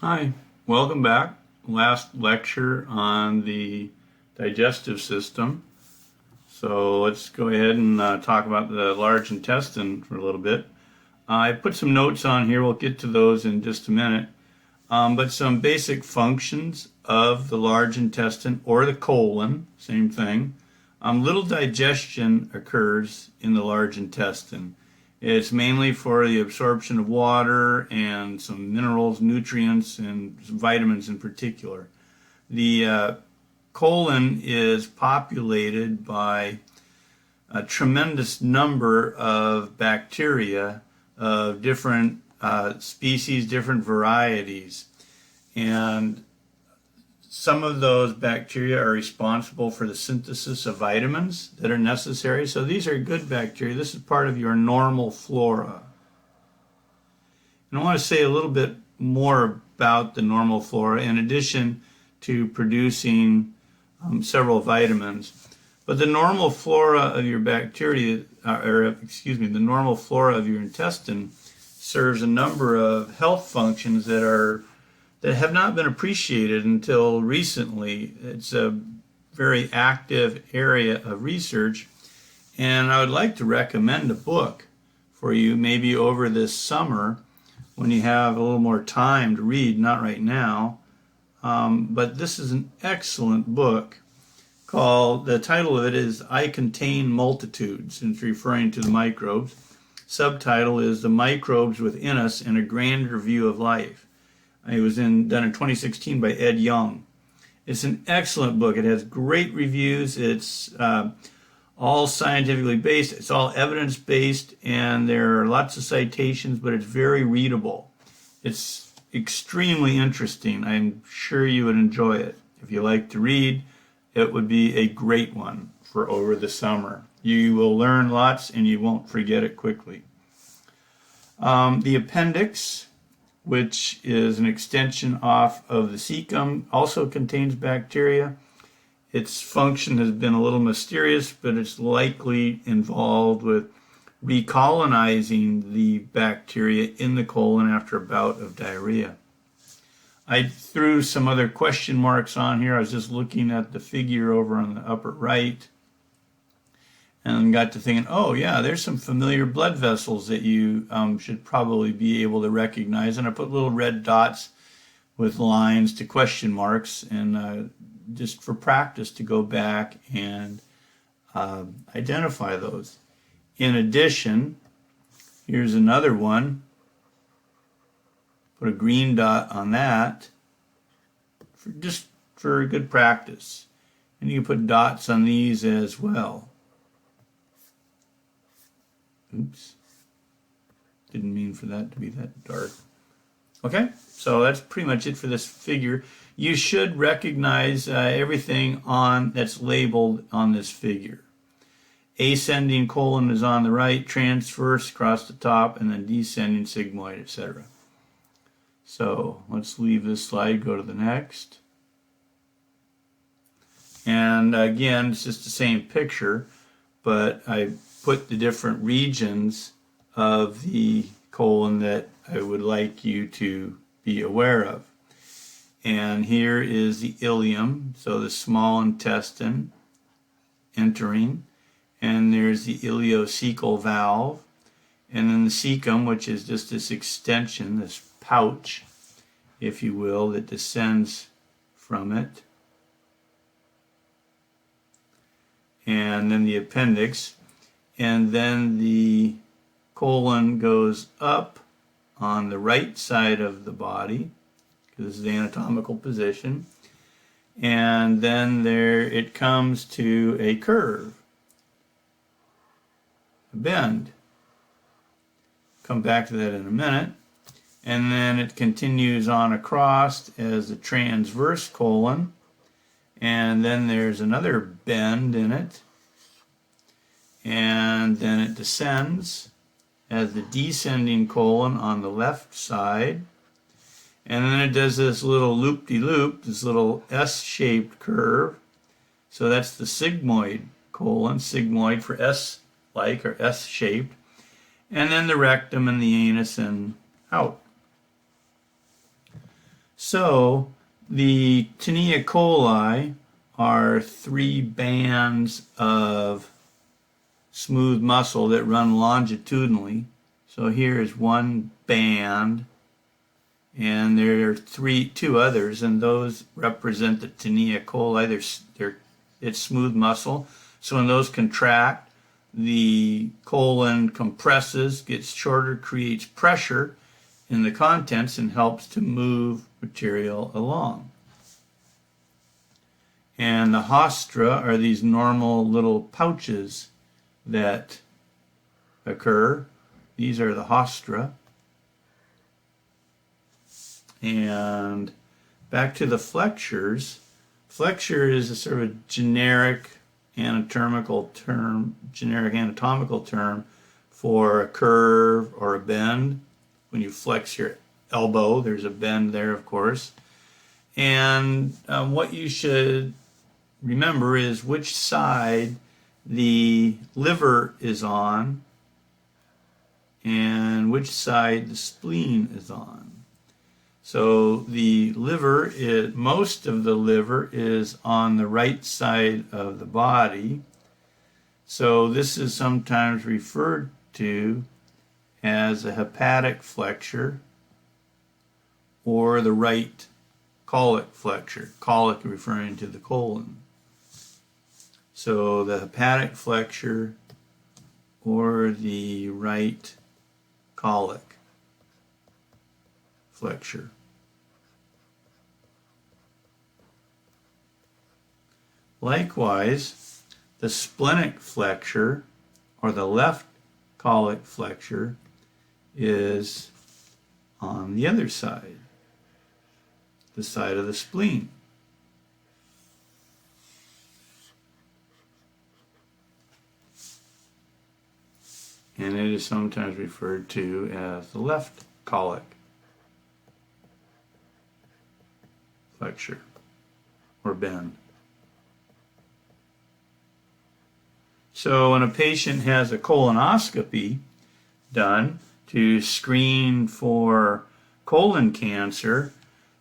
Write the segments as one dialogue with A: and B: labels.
A: Hi, welcome back. Last lecture on the digestive system. So let's go ahead and talk about the large intestine for a little bit. I put some notes on here. We'll get to those in just a minute. But some basic functions of the large intestine or the colon, same thing. Little digestion occurs in the large intestine. It's mainly for the absorption of water and some minerals, nutrients, and some vitamins in particular. The colon is populated by a tremendous number of bacteria of different species, different varieties. And some of those bacteria are responsible for the synthesis of vitamins that are necessary. So these are good bacteria. This is part of your normal flora. And I want to say a little bit more about the normal flora in addition to producing several vitamins. But the normal flora of your bacteria, the normal flora of your intestine serves a number of health functions that have not been appreciated until recently. It's a very active area of research, and I would like to recommend a book for you maybe over this summer when you have a little more time to read, not right now, but this is an excellent book called, the title of it is I Contain Multitudes, and it's referring to the microbes. Subtitle is The Microbes Within Us and a Grander View of Life. It was done in 2016 by Ed Young. It's an excellent book. It has great reviews. It's all scientifically based. It's all evidence-based, and there are lots of citations, but it's very readable. It's extremely interesting. I'm sure you would enjoy it. If you like to read, it would be a great one for over the summer. You will learn lots, and you won't forget it quickly. The appendix, which is an extension off of the cecum, also contains bacteria. Its function has been a little mysterious, but it's likely involved with recolonizing the bacteria in the colon after a bout of diarrhea. I threw some other question marks on here. I was just looking at the figure over on the upper right and got to thinking, oh yeah, there's some familiar blood vessels that you should probably be able to recognize. And I put little red dots with lines to question marks, and just for practice to go back and identify those. In addition, here's another one. Put a green dot on that just for good practice. And you can put dots on these as well. Oops, didn't mean for that to be that dark. Okay, so that's pretty much it for this figure. You should recognize everything that's labeled on this figure. Ascending colon is on the right, transverse across the top, and then descending sigmoid, etc. So let's leave this slide, go to the next. And again, it's just the same picture, but I put the different regions of the colon that I would like you to be aware of. And here is the ileum, so the small intestine entering, and there's the ileocecal valve, and then the cecum, which is just this extension, this pouch, if you will, that descends from it. And then the appendix, and then the colon goes up on the right side of the body, because this is the anatomical position, and then there it comes to a curve, a bend. Come back to that in a minute. And then it continues on across as the transverse colon, and then there's another bend in it, and then it descends as the descending colon on the left side, and then it does this little loop-de-loop, this little S-shaped curve. So that's the sigmoid colon, sigmoid for S-like or S-shaped, and then the rectum and the anus and out. So the tinea coli are 3 bands of smooth muscle that run longitudinally. So here is one band, and there are two others, and those represent the tinea coli. It's smooth muscle. So when those contract, the colon compresses, gets shorter, creates pressure in the contents, and helps to move material along. And the haustra are these normal little pouches that occur. These are the haustra. And back to the flexures. Flexure is a sort of generic anatomical term for a curve or a bend. When you flex your elbow, there's a bend there, of course. And what you should remember is which side the liver is on and which side the spleen is on. So the liver most of the liver is on the right side of the body. So this is sometimes referred to as a hepatic flexure or the right colic flexure, colic referring to the colon. So the hepatic flexure or the right colic flexure. Likewise, the splenic flexure or the left colic flexure is on the other side, the side of the spleen. And it is sometimes referred to as the left colic flexure or bend. So when a patient has a colonoscopy done to screen for colon cancer,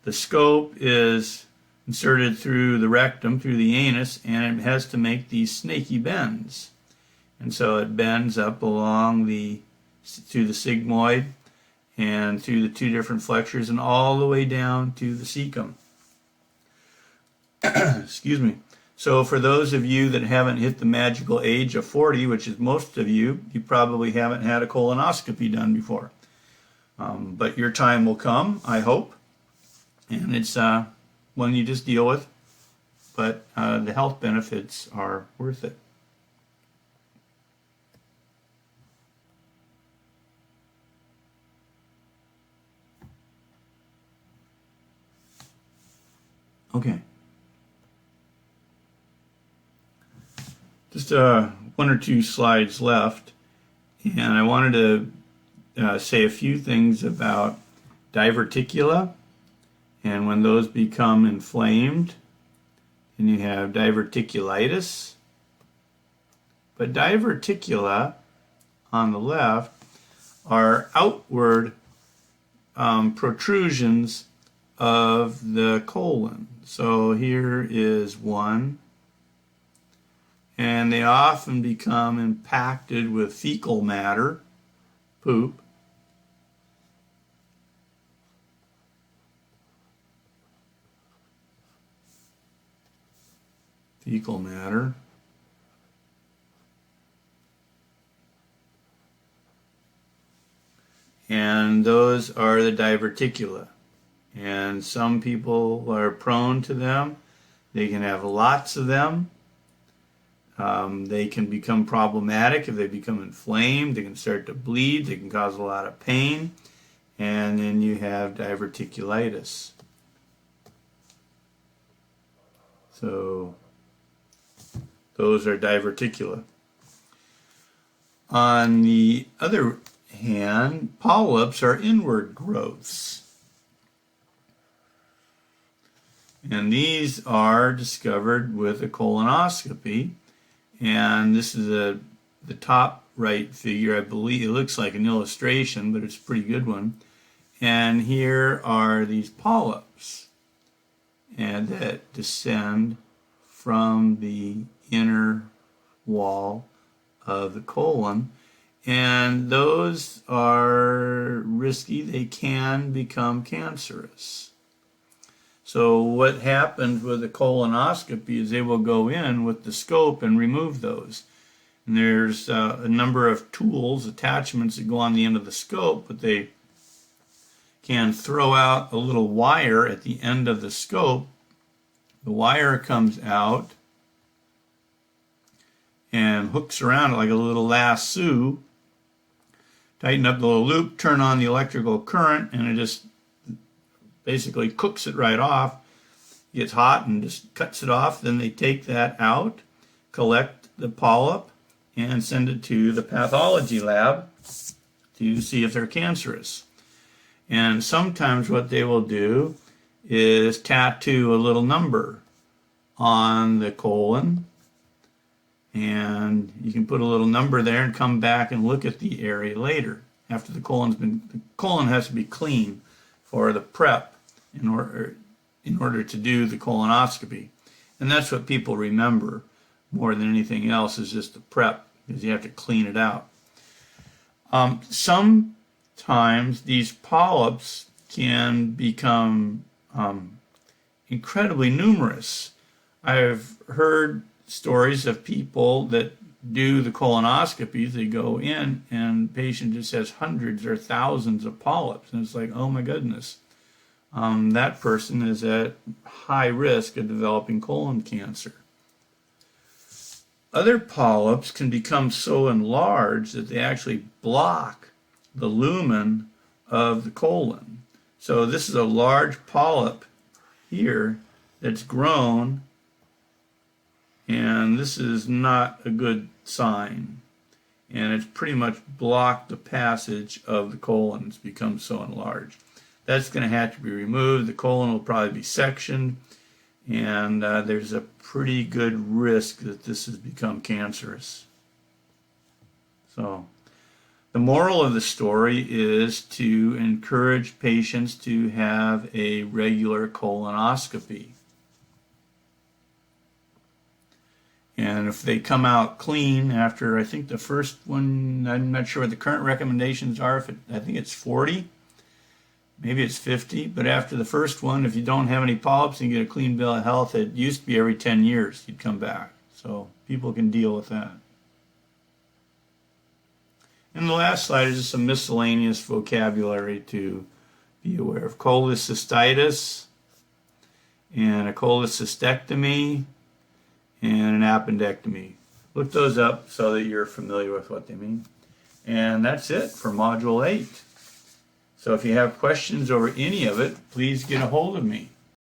A: the scope is inserted through the rectum, through the anus, and it has to make these snaky bends. And so it bends up along through the sigmoid and through the 2 different flexures and all the way down to the cecum. Excuse me. So for those of you that haven't hit the magical age of 40, which is most of you, you probably haven't had a colonoscopy done before. But your time will come, I hope. And it's one you just deal with. But the health benefits are worth it. Okay. Just 1 or 2 slides left, and I wanted to say a few things about diverticula, and when those become inflamed, then you have diverticulitis. But diverticula on the left are outward protrusions of the colon. So here is one, and they often become impacted with fecal matter, poop. Fecal matter. And those are the diverticula. And some people are prone to them. They can have lots of them. They can become problematic if they become inflamed. They can start to bleed. They can cause a lot of pain. And then you have diverticulitis. So those are diverticula. On the other hand, polyps are inward growths. And these are discovered with a colonoscopy. And this is the top right figure. I believe it looks like an illustration, but it's a pretty good one. And here are these polyps and that descend from the inner wall of the colon. And those are risky. They can become cancerous. So what happens with a colonoscopy is they will go in with the scope and remove those. And there's a number of tools, attachments that go on the end of the scope, but they can throw out a little wire at the end of the scope. The wire comes out and hooks around it like a little lasso. Tighten up the little loop, turn on the electrical current, and it just basically cooks it right off. It gets hot and just cuts it off. Then they take that out, collect the polyp, and send it to the pathology lab to see if they're cancerous. And sometimes what they will do is tattoo a little number on the colon, and you can put a little number there and come back and look at the area later after the colon has to be clean for the prep in order to do the colonoscopy. And that's what people remember more than anything else, is just the prep, because you have to clean it out. Sometimes these polyps can become incredibly numerous. I've heard stories of people that do the colonoscopies. They go in and the patient just has hundreds or thousands of polyps, and it's like, oh my goodness, that person is at high risk of developing colon cancer. Other polyps can become so enlarged that they actually block the lumen of the colon. So this is a large polyp here that's grown, and this is not a good sign. And it's pretty much blocked the passage of the colon. It's become so enlarged. That's going to have to be removed. The colon will probably be sectioned, and there's a pretty good risk that this has become cancerous. So the moral of the story is to encourage patients to have a regular colonoscopy. And if they come out clean after, I think the first one, I'm not sure what the current recommendations are. I think it's 40, maybe it's 50. But after the first one, if you don't have any polyps and you get a clean bill of health, it used to be every 10 years you'd come back. So people can deal with that. And the last slide is just some miscellaneous vocabulary to be aware of. Cholecystitis and a cholecystectomy and an appendectomy. Look those up so that you're familiar with what they mean. And that's it for Module 8. So if you have questions over any of it, please get a hold of me.